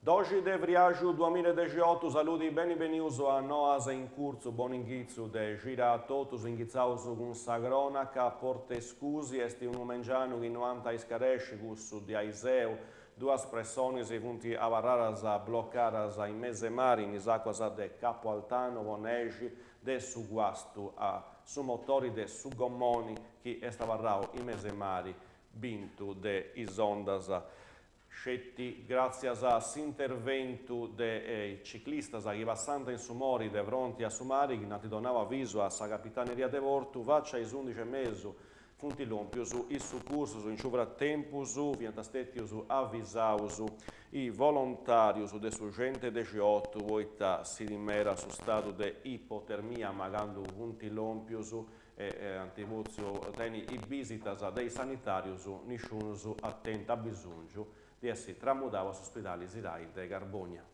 Doji de Vriaju 2018, saluti bene venuto a Noas in curso, buon inghizzo de gira a totus, inghizzaus con sa cronaca, porte scusi, esti un mengiano che 90 iscarescicus di Aiseu, due persone si punti a varraras a bloccaras in mezze mari, in isacquas de Capo Altano, vonegi, de su guastu a su motori de su gommoni, che esta varrao in mezze mari, bintu de isondas. Scetti, grazie a s'intervento dei ciclisti che passando in sumori de pronti a sumari, che nati donava avviso a sa capitaneria de Vortu, vaccia is 11 mesi, funti lompius, i su cursus, in fratempus, viantastetti avvisaus, i volontarius de su gente de G8, voita si dimera su stato de ipotermia, magando funti lompius, e antivozio teni i visitas dei sanitarius, nisciunus attenta a bisogno di essere tramutato all'ospedale Sirai de Garbonia.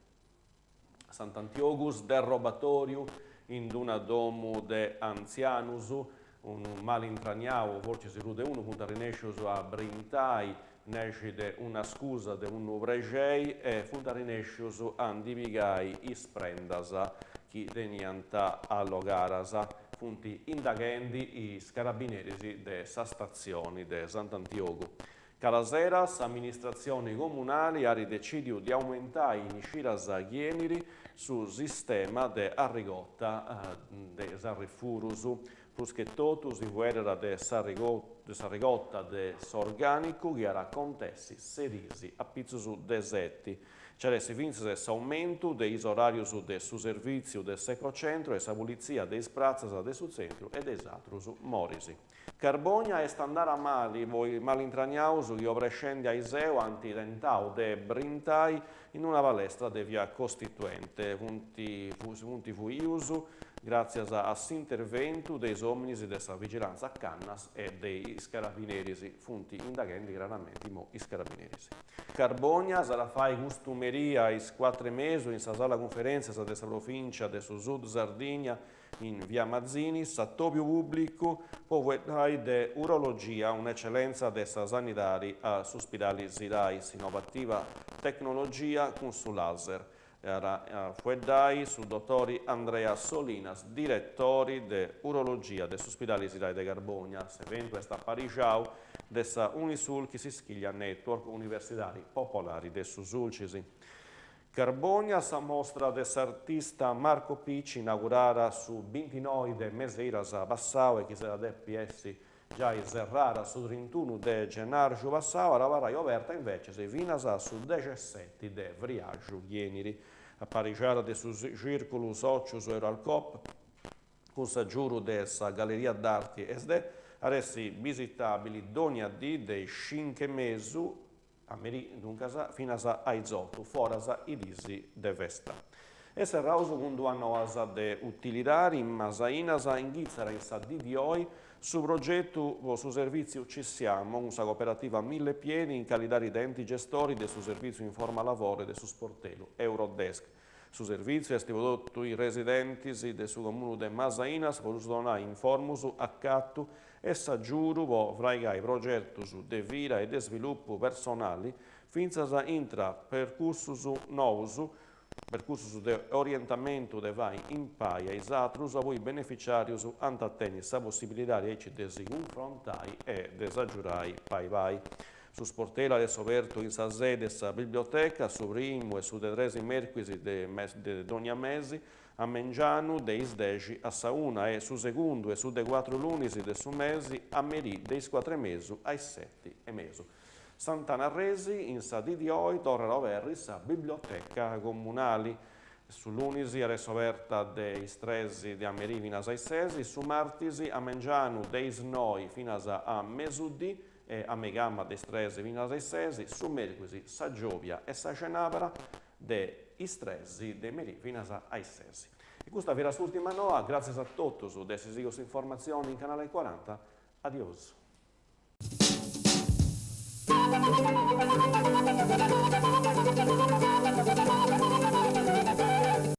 Sant'Antiogus del Robatorio, in una domu de Anzianus, un malintraniao, forse si rude uno, punta rinescius a Brintai, nescide una scusa de un pregei e punta rinescius a divigai isprendas, chi denianta allogaras, punti indaghendi i scarabinieri de sa stazione de Sant'Antiogu. Calaseras, amministrazioni comunali, ha deciso di aumentare i sciras ghieniri sul sistema de arrigotta de sarrifurus, plus che totus in guerra de sarrigotta de s'organico che era contessi serisi a pizzus desetti. C'era si vinse l'aumento dei orarius de su servizio del secrocentro e sa pulizia dei sprazzas de su centro e dei atrus morisi. Carbonia est andare a mali, voi malintraniaus che obrescendi a Iseo antidentau de Brintai in una palestra de via Costituente, punti fuius, grazie a s'intervento dei omnis de sa vigilanza a Cannas e dei scarabineri, funti indaghendi chiaramente i scarabineri. Carbonia sarà fai costumeria is 4 mesi in sa sala conferenza de sa provincia de su Sud Sardigna in via Mazzini, sattopio pubblico, poi de urologia, un'eccellenza de sa sanitari a sospitali Sirai, innovativa tecnologia con su laser. Fuedai su dottori Andrea Solinas, direttori de urologia de sospitali Sirai de Garbonia, evento est a Pariciau, de sa Unisul che si schiglia network universitari popolari de su Sulcisi. Carbonia sa mostra dell'artista Marco Picci inaugurata su 29 de meseiras a Passau e che sarà DPS già serrata su 31 de gennaio Passau, ora aperta invece se vinas su 17 de Vriaju Ghieniri, a Pariciara de su circolo socius Euralcop, con sa giuro de sa galleria d'arte SD, aressi visitabili doni a di dei 5 mesi a meri duncasa finasa a izotu, forasa idisi de vesta. E serrauso con due noasa de utilitari in Masainasa in Ghizzera in sa DDOI su progetto su servizio ci siamo, una cooperativa 1000 piedi in calidad enti gestori del su servizio in forma lavoro e del su sportello Eurodesk. Su servizio è prodotto i residenti del suo comune de Masainas, per donare informus accattu e s'aggiuru vo fraigai progettus de vira e de sviluppo personali finza intra percursus novus, percursus de orientamento de vai in paia is atrus a voi beneficiarius antateni sa possibilità di desi confrontai e desaggiurai pai. Su sportela adesso aperto in sa sede sa biblioteca, su primo e su de 3 merquisi de ogni mesi, a Mengianu dei sdeci a sa una e su secondo e su de 4 lunisi de su mesi a meri dei 4 mesi ai 7 e mesi. Sant'Anna Resi in sa DDOI torna a sa biblioteca comunali. Su lunisi adesso aperta dei stresi di Ameri fino ai 6, su martisi a Mengianu dei snoi fino a mesudì e a Megamma dei stresi fino ai 6, su merquisi sa Giovia e sa Cenapara dei stresi dei meri fino ai 6. E questa era l'ultima noa, grazie a tutti su desiderio informazioni in canale 40. Adios.